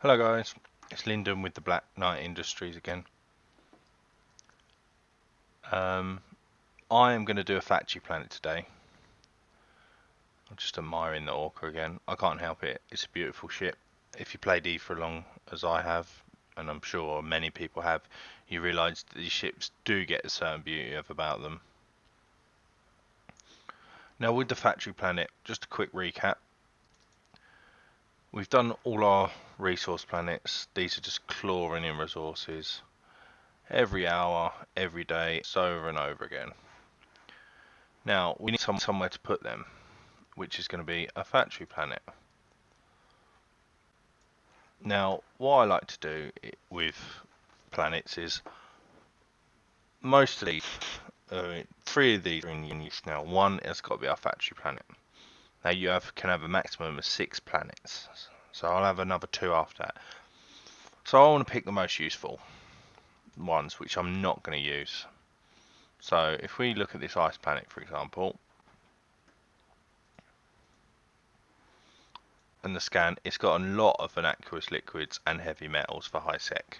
Hello guys, it's Lyndon with the Black Knight Industries again. I am going to do a factory planet today. I'm just admiring the Orca again. I can't help it, it's a beautiful ship. If you played E for as long as I have, and I'm sure many people have, you realise that these ships do get a certain beauty about them. Now with the factory planet, just a quick recap. We've done all our resource planets. These are just clawing in resources. Every hour, every day, it's over and over again. Now, we need somewhere to put them, which is going to be a factory planet. Now, what I like to do with planets is, most of these, 3 of these are in use now. One has got to be our factory planet. Now, you can have a maximum of 6 planets, so I'll have another 2 after that. So I want to pick the most useful ones, which I'm not going to use. So if we look at this ice planet, for example, and the scan, it's got a lot of aqueous liquids and heavy metals for high sec,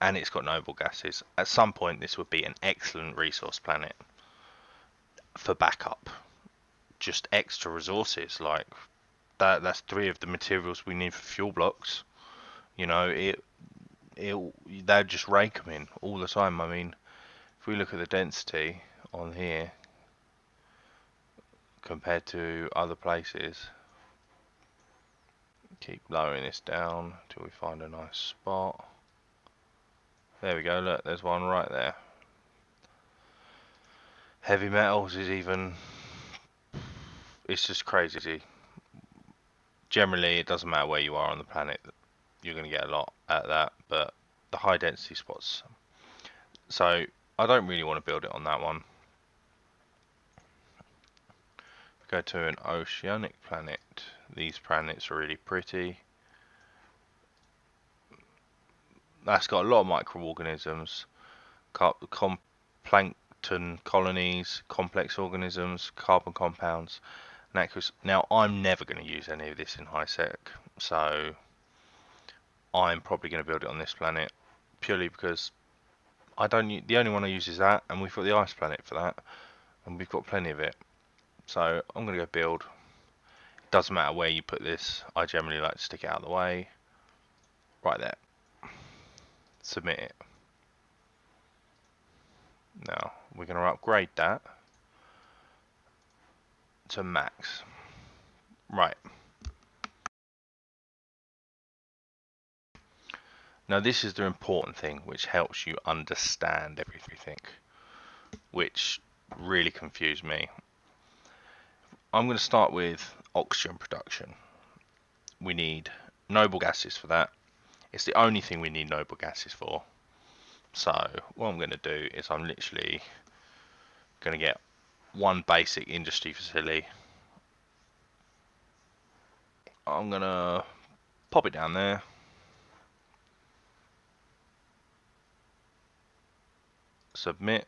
and it's got noble gases. At some point this would be an excellent resource planet for backup, just extra resources like that. That's 3 of the materials we need for fuel blocks. You know, they'll just rake them in all the time. I mean, if we look at the density on here compared to other places, keep lowering this down until we find a nice spot. There we go, look, there's one right there. Heavy metals is even, it's just crazy. Generally, it doesn't matter where you are on the planet, you're going to get a lot at that, but the high density spots. So I don't really want to build it on that one. Go to an oceanic planet. These planets are really pretty. That's got a lot of microorganisms, plankton colonies, complex organisms, carbon compounds. Now I'm never going to use any of this in high sec, so I'm probably going to build it on this planet purely because I don't. The only one I use is that, and we've got the ice planet for that, and we've got plenty of it. So I'm going to go build. It doesn't matter where you put this. I generally like to stick it out of the way. Right there. Submit it. Now we're going to upgrade that to max. Right. Now this is the important thing which helps you understand everything, which really confused me. I'm going to start with oxygen production. We need noble gases for that. It's the only thing we need noble gases for. So what I'm going to do is I'm literally going to get one basic industry facility. I'm going to pop it down there. Submit.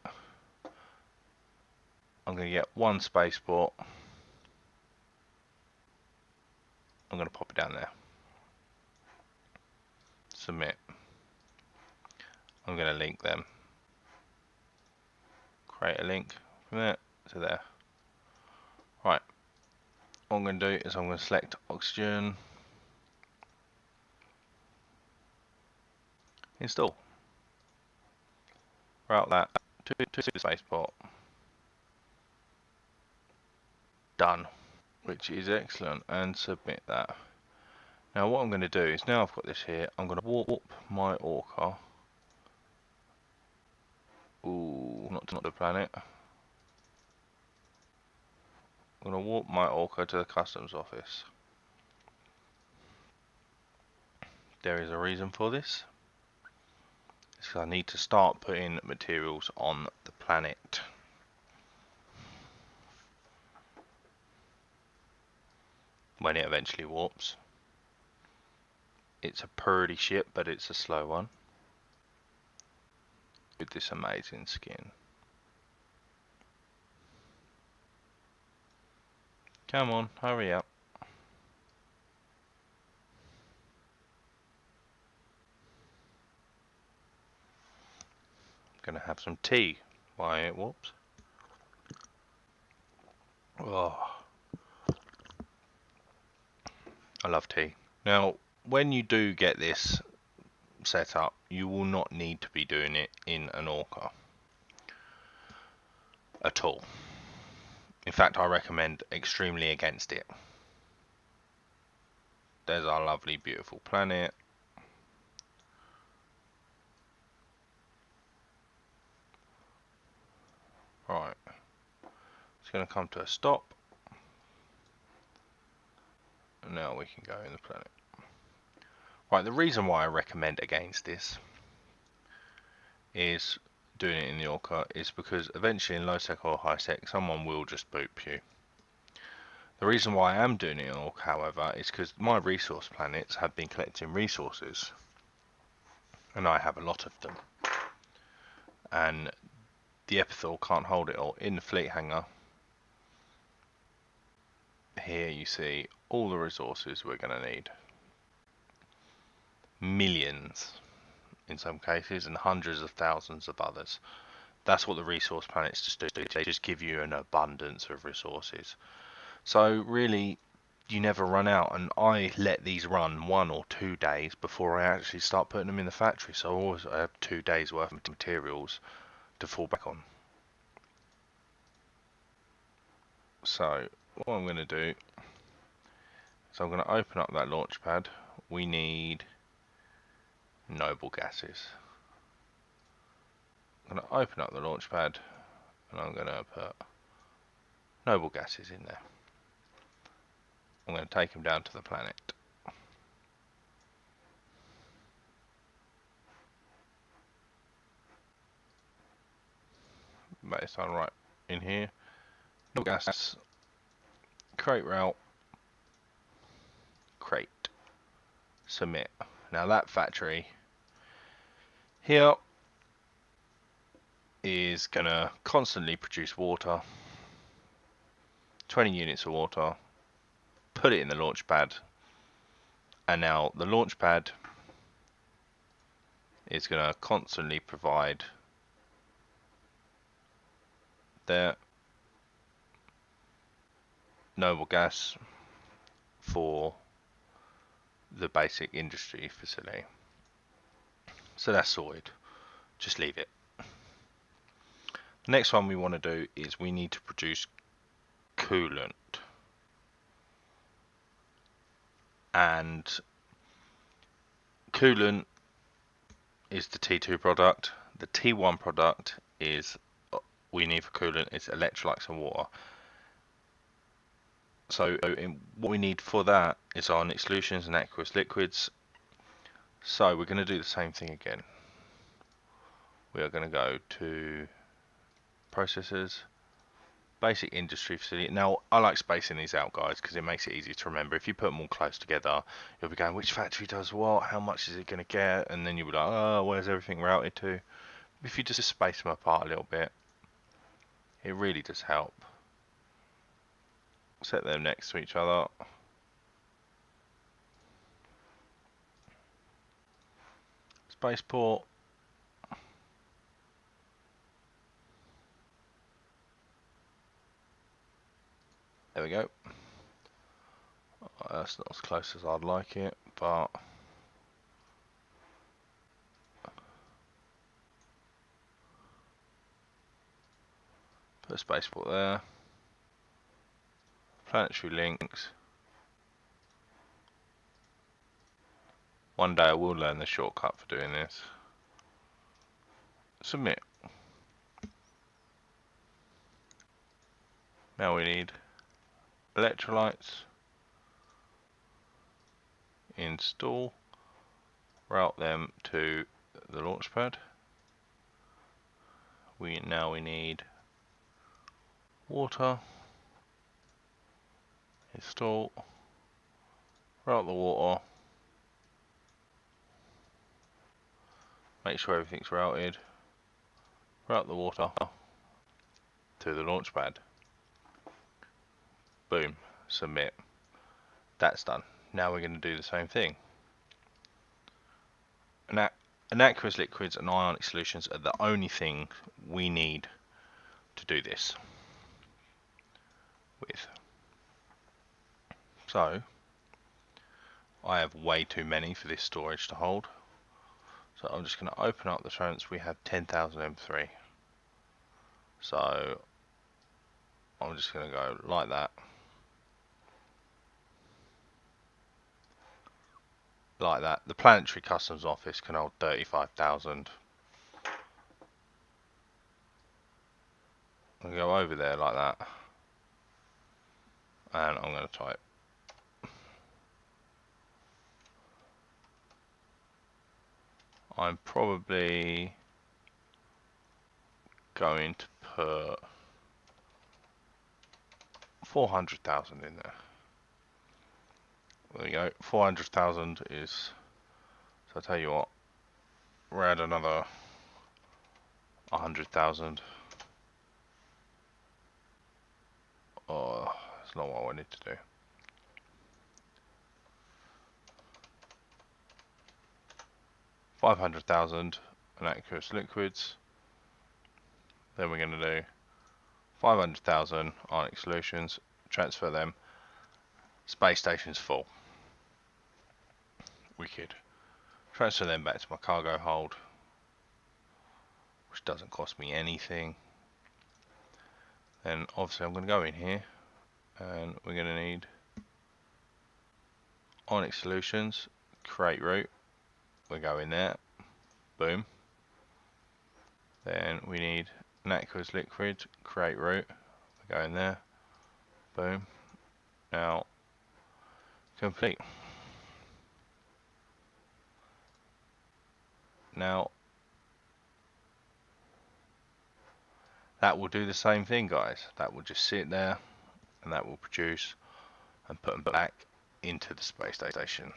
I'm going to get one spaceport. I'm going to pop it down there. Submit. I'm going to link them. Create a link from there to there. Right. What I'm going to do is I'm going to select oxygen. Install. Route that to the spaceport. Done. Which is excellent, and submit that. Now what I'm going to do is, now I've got this here, I'm going to warp my Orca. Ooh, not to the planet. I'm going to warp my Orca to the customs office. There is a reason for this. It's because I need to start putting materials on the planet. When it eventually warps. It's a pretty ship, but it's a slow one. With this amazing skin. Come on, hurry up. have some tea by it. Whoops. Oh, I love tea. Now, when you do get this set up, you will not need to be doing it in an Orca at all. In fact, I recommend extremely against it. There's our lovely, beautiful planet. Right, it's going to come to a stop. And now we can go in the planet. Right, the reason why I recommend against this is doing it in the Orca is because eventually in low sec or high sec someone will just boop you. The reason why I am doing it in Orca, however, is because my resource planets have been collecting resources, and I have a lot of them, and the Epithel can't hold it all. In the fleet hangar here you see all the resources we're going to need. Millions in some cases and hundreds of thousands of others. That's what the resource planets just do. They just give you an abundance of resources. So really, you never run out, and I let these run 1 or 2 days before I actually start putting them in the factory. So I always have 2 days worth of materials to fall back on. So what I'm going to do is I'm going to open up that launch pad. We need noble gases. I'm going to open up the launch pad and I'm going to put noble gases in there. I'm going to take them down to the planet. Based on right in here. Noble gas, crate route, crate, submit. Now that factory here is going to constantly produce water, 20 units of water, put it in the launch pad, and now the launch pad is going to constantly provide their noble gas for the basic industry facility. So that's sorted. Just leave it. The next one we want to do is we need to produce coolant. And coolant is the T2 product. The T1 product is we need for coolant is electrolytes and water. So what we need for that is our next solutions and aqueous liquids. So we're going to do the same thing again. We are going to go to processes, basic industry facility. Now I like spacing these out, guys, because it makes it easy to remember. If you put them all close together, you'll be going, which factory does what, how much is it going to get, and then you'll be like, oh, where's everything routed to? If you just space them apart a little bit, it really does help. Set them next to each other. Spaceport. There we go. That's not as close as I'd like it, but put a spaceport there. Planetary links. One day I will learn the shortcut for doing this. Submit. Now we need electrolytes. Install. Route them to the launch pad. Now we need water. Install. Route the water. Make sure everything's routed. Route the water to the launch pad. Boom. Submit. That's done. Now we're going to do the same thing. And aqueous liquids and ionic solutions are the only thing we need to do this with. So I have way too many for this storage to hold. So I'm just going to open up the trans. We have 10,000 M3. So I'm just going to go like that. Like that. The Planetary Customs Office can hold 35,000. I'll go over there like that. And I'm going to type. I'm probably going to put 400,000 in there. There we go. 400,000 is. So I'll tell you what. We'll add another 100,000. Oh, that's not what I wanted to do. $500,000 in aqueous liquids. Then we're going to do 500,000 ionic solutions. Transfer them. Space station's full. Wicked. Transfer them back to my cargo hold, which doesn't cost me anything. Then obviously I'm going to go in here, and we're going to need ionic solutions. Create route. We go in there. Boom. Then we need an aqueous liquid. Create route. We go in there. Boom. Now complete. Now that will do the same thing, guys. That will just sit there, and that will produce and put them back into the space station.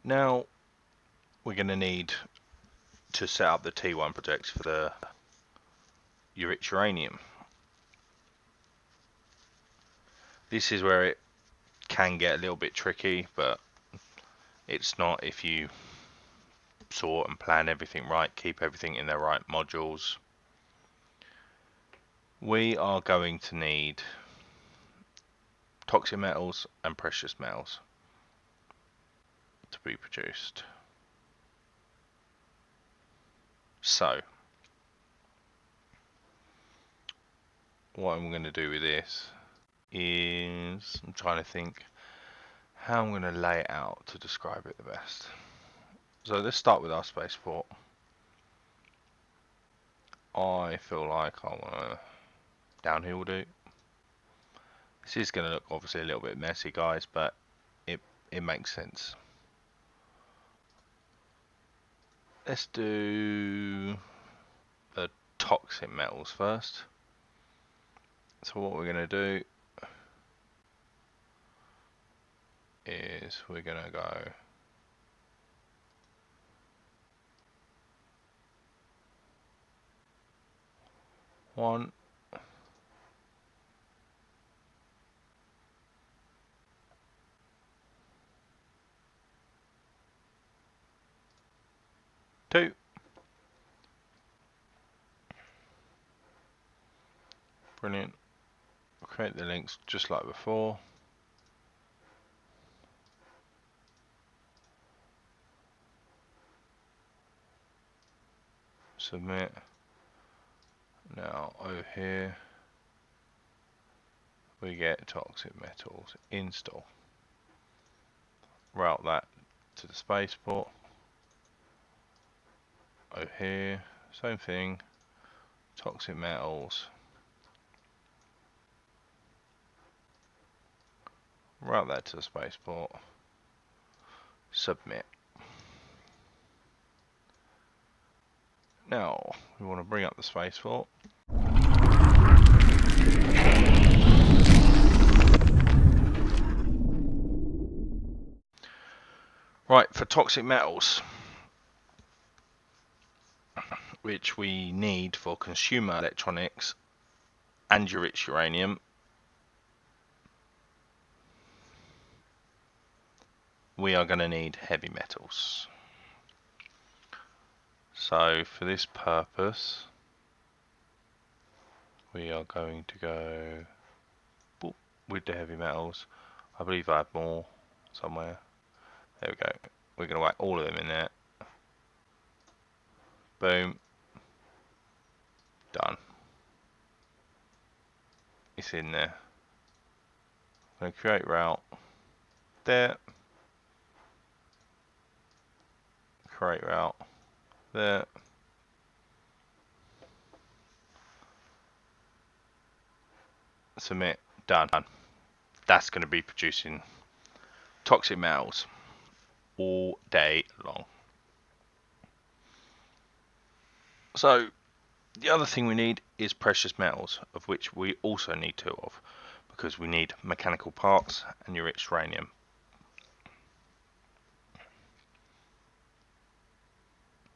Now we're going to need to set up the T1 projects for the enriched uranium. This is where it can get a little bit tricky, but it's not if you sort and plan everything right, keep everything in their right modules. We are going to need toxic metals and precious metals to be produced. So what I'm going to do with this is, I'm trying to think how I'm going to lay it out to describe it the best. So let's start with our spaceport. I feel like I want to downhill do. This is going to look obviously a little bit messy, guys, but it makes sense. Let's do the toxic metals first. So what we're going to do is we're going to go one, two, brilliant. Create the links just like before. Submit. Now over here we get toxic metals, install. Route that to the spaceport. Over here, same thing, toxic metals. Route that to the spaceport. Submit. Now we want to bring up the spaceport. Right, for toxic metals, which we need for consumer electronics and enriched uranium, we are going to need heavy metals. So for this purpose, we are going to go with the heavy metals. I believe I have more somewhere. There we go. We're going to whack all of them in there. Boom. Done. It's in there. I'm going to create route. There. Create route. There. Submit. Done. That's going to be producing toxic metals all day long. So the other thing we need is precious metals, of which we also need 2 of, because we need mechanical parts and enriched uranium.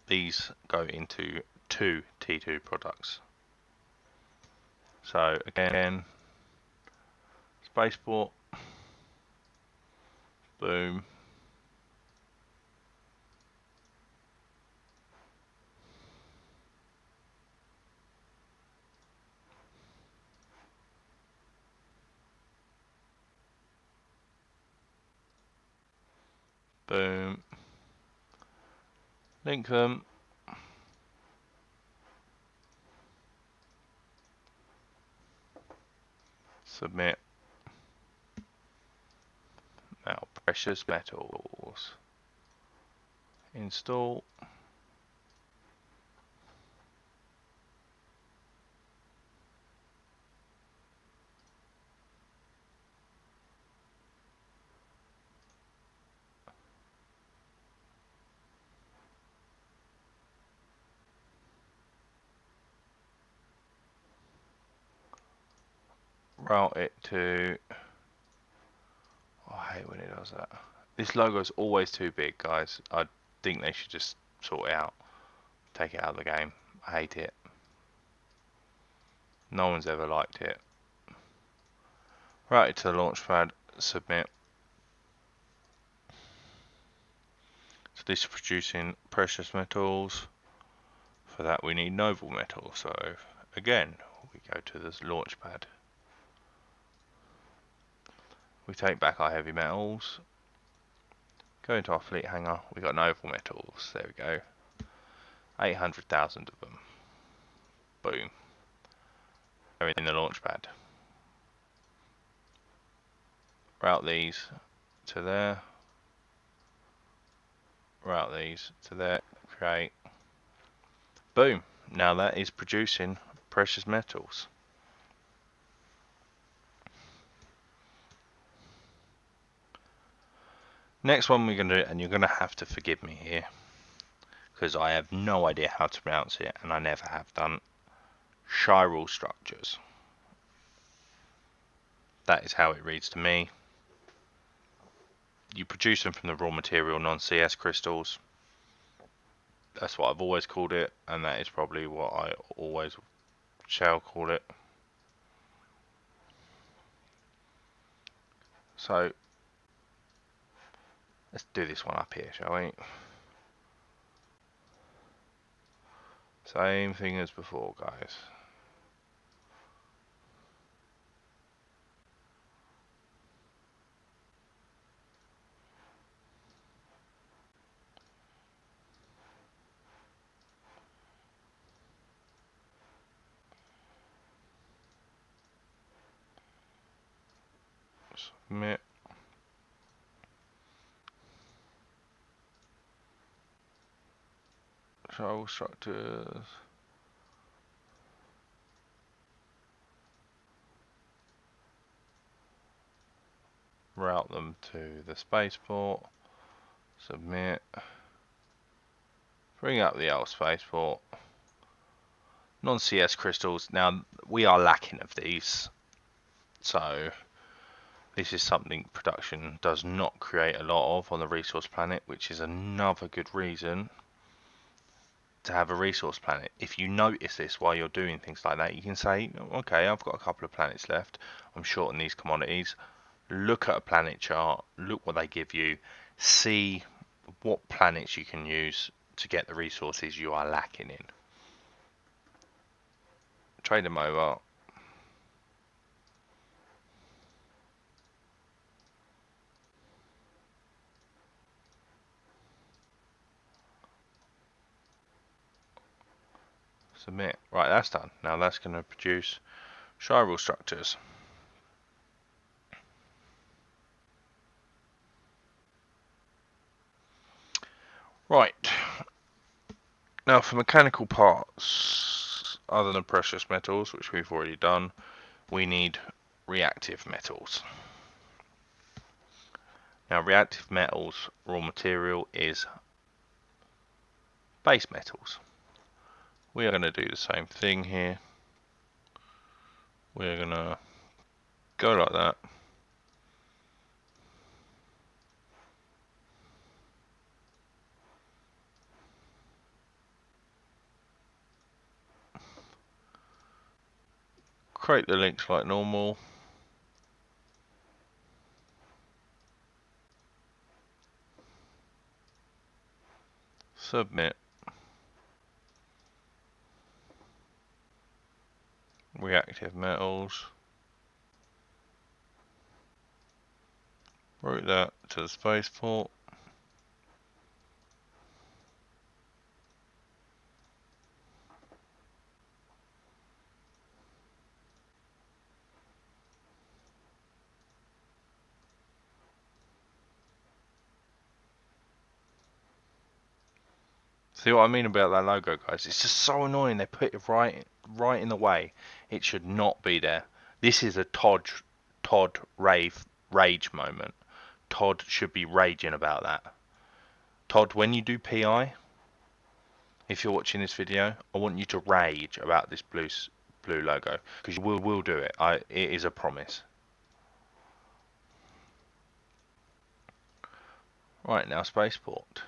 These go into 2 T2 products. So again, spaceport, boom, boom, link them, submit. Now precious metals, install. Route it to, oh, I hate when it does that. This logo is always too big, guys. I think they should just sort it out. Take it out of the game. I hate it. No one's ever liked it. Route it to the launch pad, submit. So this is producing precious metals. For that we need noble metal. So again, we go to this launch pad. We take back our heavy metals. Go into our fleet hangar. We got noble metals. There we go. 800,000 of them. Boom. They're in the launch pad. Route these to there. Route these to there. Create. Boom. Now that is producing precious metals. Next one we're going to do, and you're going to have to forgive me here, because I have no idea how to pronounce it, and I never have done. Chiral structures. That is how it reads to me. You produce them from the raw material non-CS crystals. That's what I've always called it, and that is probably what I always shall call it. So let's do this one up here, shall we? Same thing as before, guys. Submit. Chiral structures. Route them to the spaceport. Submit. Bring up the old spaceport. Non-CS crystals. Now we are lacking of these, so this is something production does not create a lot of on the resource planet, which is another good reason to have a resource planet. If you notice this while you're doing things like that, you can say, okay, I've got a couple of planets left, I'm short on these commodities. Look at a planet chart, look what they give you, see what planets you can use to get the resources you are lacking in. Trade them over. Submit. Right, that's done. Now that's going to produce chiral structures. Right. Now for mechanical parts, other than precious metals, which we've already done, we need reactive metals. Now reactive metals raw material is base metals. We are going to do the same thing here. We're going to go like that. Create the links like normal. Submit. Reactive metals. Route that to the spaceport. See what I mean about that logo, guys? It's just so annoying. They put it right in the way. It should not be there. This is a Todd rage moment. Todd should be raging about that. Todd, when you do PI, if you're watching this video, I want you to rage about this blue logo, because you will do it. It is a promise. Right, now spaceport.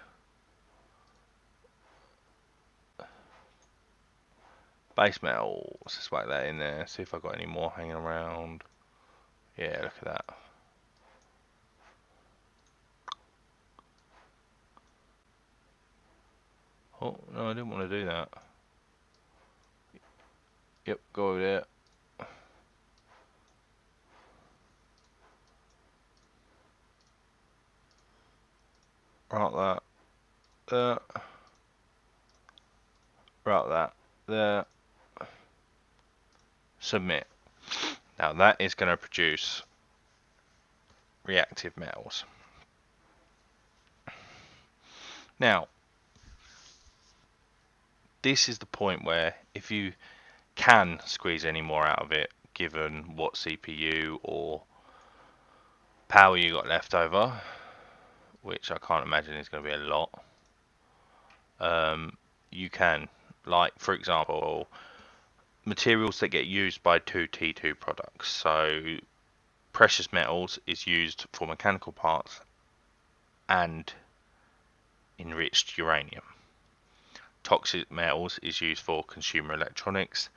Base metals. Let's whack that in there. See if I've got any more hanging around. Yeah, look at that. Oh, no, I didn't want to do that. Yep, go over there. Right that. There. Right that. There. Submit. Now that is going to produce reactive metals. Now, this is the point where if you can squeeze any more out of it, given what CPU or power you got left over, which I can't imagine is going to be a lot, you can, like for example, materials that get used by 2T2 products. So precious metals is used for mechanical parts and enriched uranium. Toxic metals is used for consumer electronics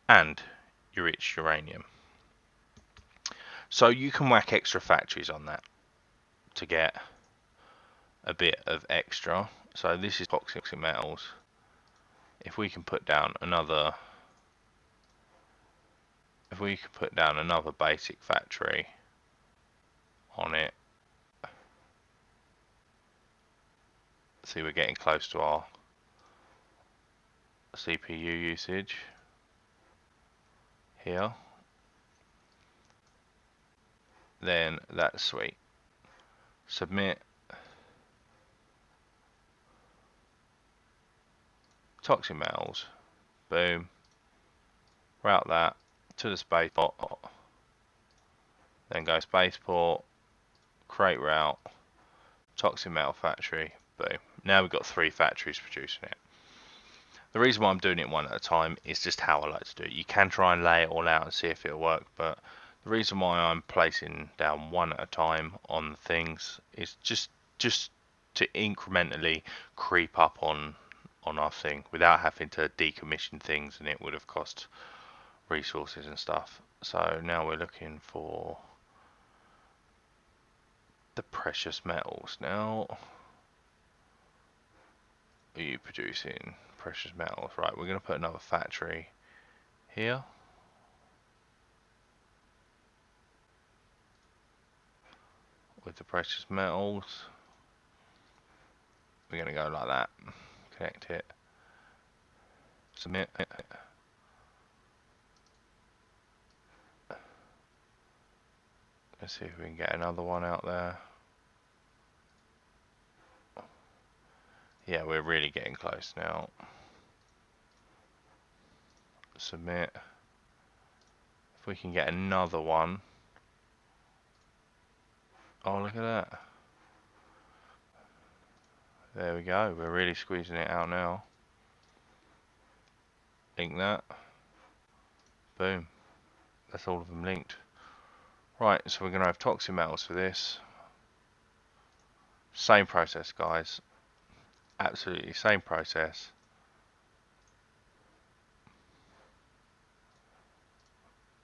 and enriched uranium. So you can whack extra factories on that to get a bit of extra. So this is toxic metals. If we can put down another basic factory on it, see, we're getting close to our CPU usage here. Then that's sweet. Submit. Toxic metals. Boom. Route that to the spaceport. Then go spaceport. Create route. Toxic metal factory. Boom. Now we've got 3 factories producing it. The reason why I'm doing it one at a time is just how I like to do it. You can try and lay it all out and see if it'll work, but the reason why I'm placing down one at a time on things is just to incrementally creep up on our thing without having to decommission things, and it would have cost resources and stuff. So now we're looking for the precious metals now. Are you producing precious metals? Right, we're going to put another factory here. With the precious metals. We're going to go like that. Connect it. Submit it. Let's see if we can get another one out there. Yeah, we're really getting close now. Submit. If we can get another one. Oh, look at that. There we go. We're really squeezing it out now. Link that. Boom. That's all of them linked. Right, so we're going to have toxic metals for this. Same process, guys. Absolutely same process.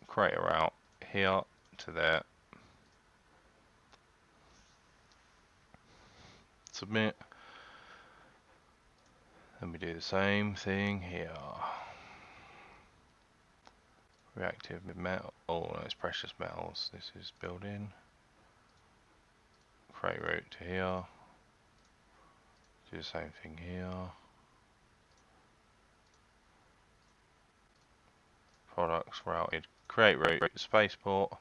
Create a route here to there. Submit. Then we do the same thing here. Reactive metal. Oh no, it's precious metals. This is building. Create route to here. Do the same thing here. Products routed. Create route. Spaceport.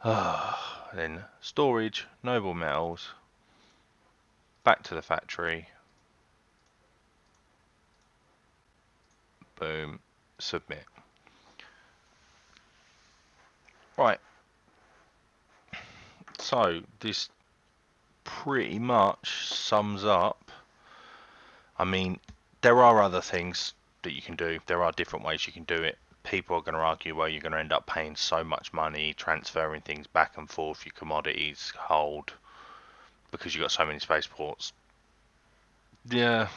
Then storage. Noble metals. Back to the factory. Boom. Submit. Right. So this pretty much sums up. I mean, there are other things that you can do. There are different ways you can do it. People are going to argue, well, you're going to end up paying so much money transferring things back and forth, your commodities hold, because you've got so many spaceports. Yeah.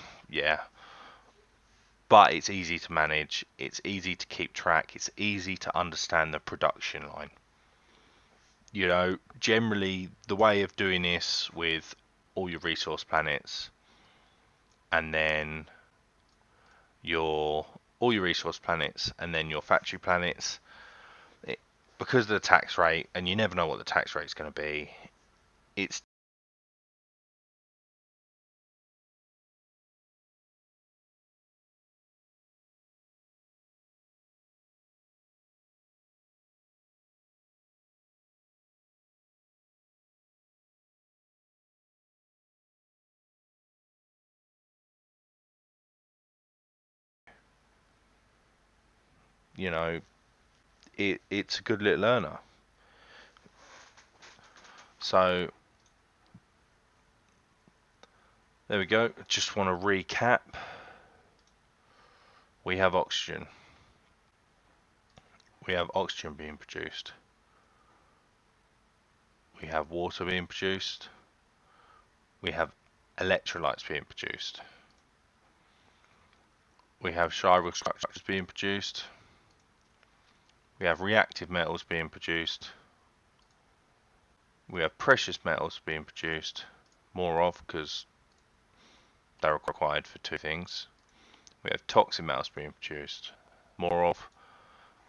But it's easy to manage, it's easy to keep track, it's easy to understand the production line. You know, generally the way of doing this with all your resource planets and then all your resource planets and then your factory planets, because of the tax rate, and you never know what the tax rate is going to be, it's you know, it's a good little learner. So there we go. Just want to recap. We have oxygen. We have oxygen being produced. We have water being produced. We have electrolytes being produced. We have chiral structures being produced. We have reactive metals being produced. We have precious metals being produced, more of, because they're required for two things. We have toxic metals being produced, more of,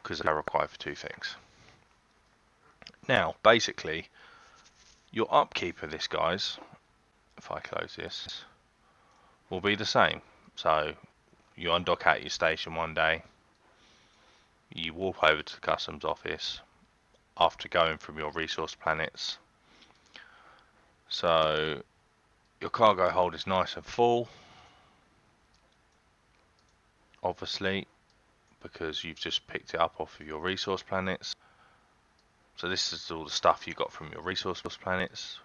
because they're required for two things. Now, basically, your upkeep of this, guys, if I close this, will be the same. So, you undock at your station one day, you warp over to the customs office after going from your resource planets. So, your cargo hold is nice and full, obviously, because you've just picked it up off of your resource planets. So this is all the stuff you got from your resource planets.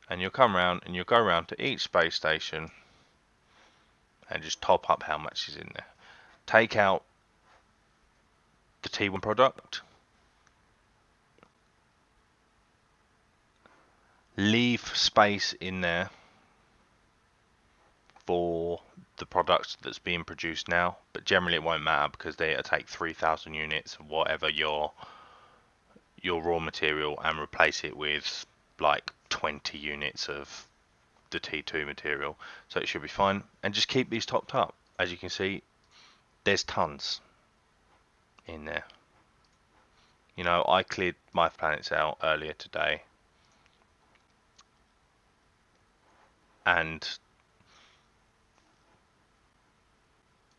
And you'll come around and you'll go around to each space station and just top up how much is in there. Take out the T1 product. Leave space in there for the product that's being produced now, but generally it won't matter because they take 3,000 units of whatever your raw material and replace it with like 20 units of the T2 material, so it should be fine. And just keep these topped up. As you can see, there's tons in there. You know, I cleared my planets out earlier today, and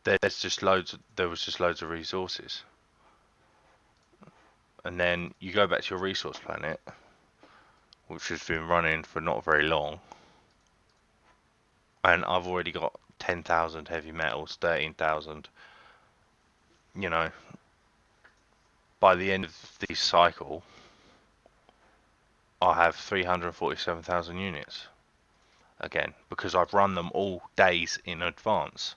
there was just loads of resources. And then you go back to your resource planet, which has been running for not very long, and I've already got 10,000 heavy metals, 13,000. You know, by the end of this cycle, I have 347,000 units again, because I've run them all days in advance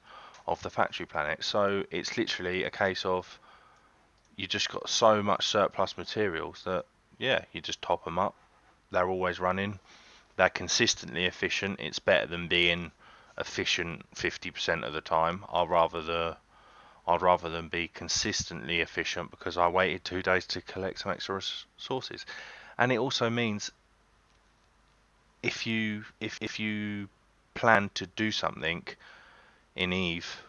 of the factory planet. So it's literally a case of you just got so much surplus materials that, yeah, you just top them up. They're always running. They're consistently efficient. It's better than being efficient 50% of the time. I'd rather than be consistently efficient, because I waited 2 days to collect some extra resources. And it also means if you plan to do something in Eve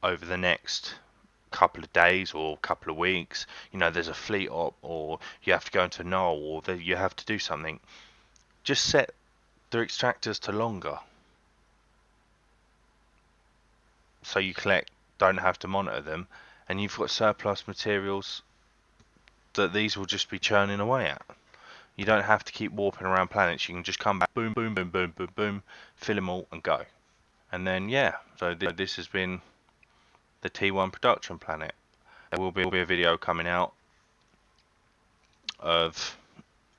over the next couple of days or couple of weeks, you know, there's a fleet op, or you have to go into Null, or you have to do something, just set the extractors to longer, so you don't have to monitor them, and you've got surplus materials that these will just be churning away at. You don't have to keep warping around planets. You can just come back, boom, boom, boom, boom, boom, boom, fill them all and go. And then, yeah, so this has been the T1 production planet. There will be a video coming out of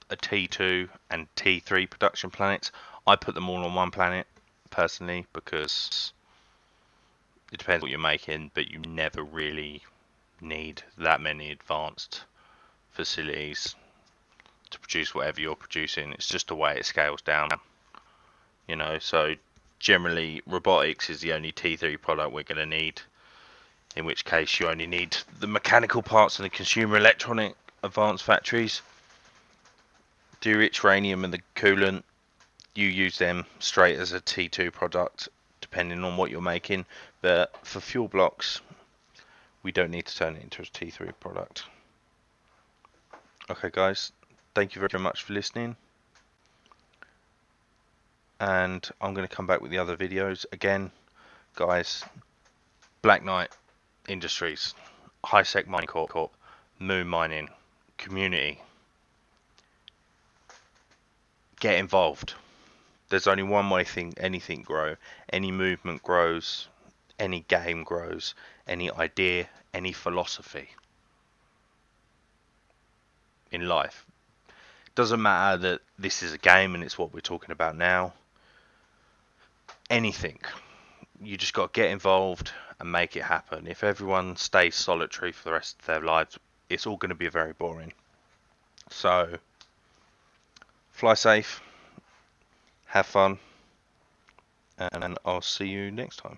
a T2 and T3 production planets. I put them all on one planet, personally, because it depends what you're making, but you never really need that many advanced facilities to produce whatever you're producing. It's just the way it scales down, you know. So generally robotics is the only T3 product we're going to need, in which case you only need the mechanical parts and the consumer electronic advanced factories. The uranium and the coolant, you use them straight as a T2 product depending on what you're making, but for fuel blocks we don't need to turn it into a T3 product. Okay guys, thank you very much for listening, and I'm going to come back with the other videos. Again guys, Black Knight Industries, High-Sec Mining Corp, Moon Mining, community, get involved. There's only one way anything grow. Any movement grows, any game grows, any idea, any philosophy in life. Doesn't matter that this is a game and it's what we're talking about now. Anything. You just got to get involved and make it happen. If everyone stays solitary for the rest of their lives, it's all going to be very boring. So, fly safe, have fun, and I'll see you next time.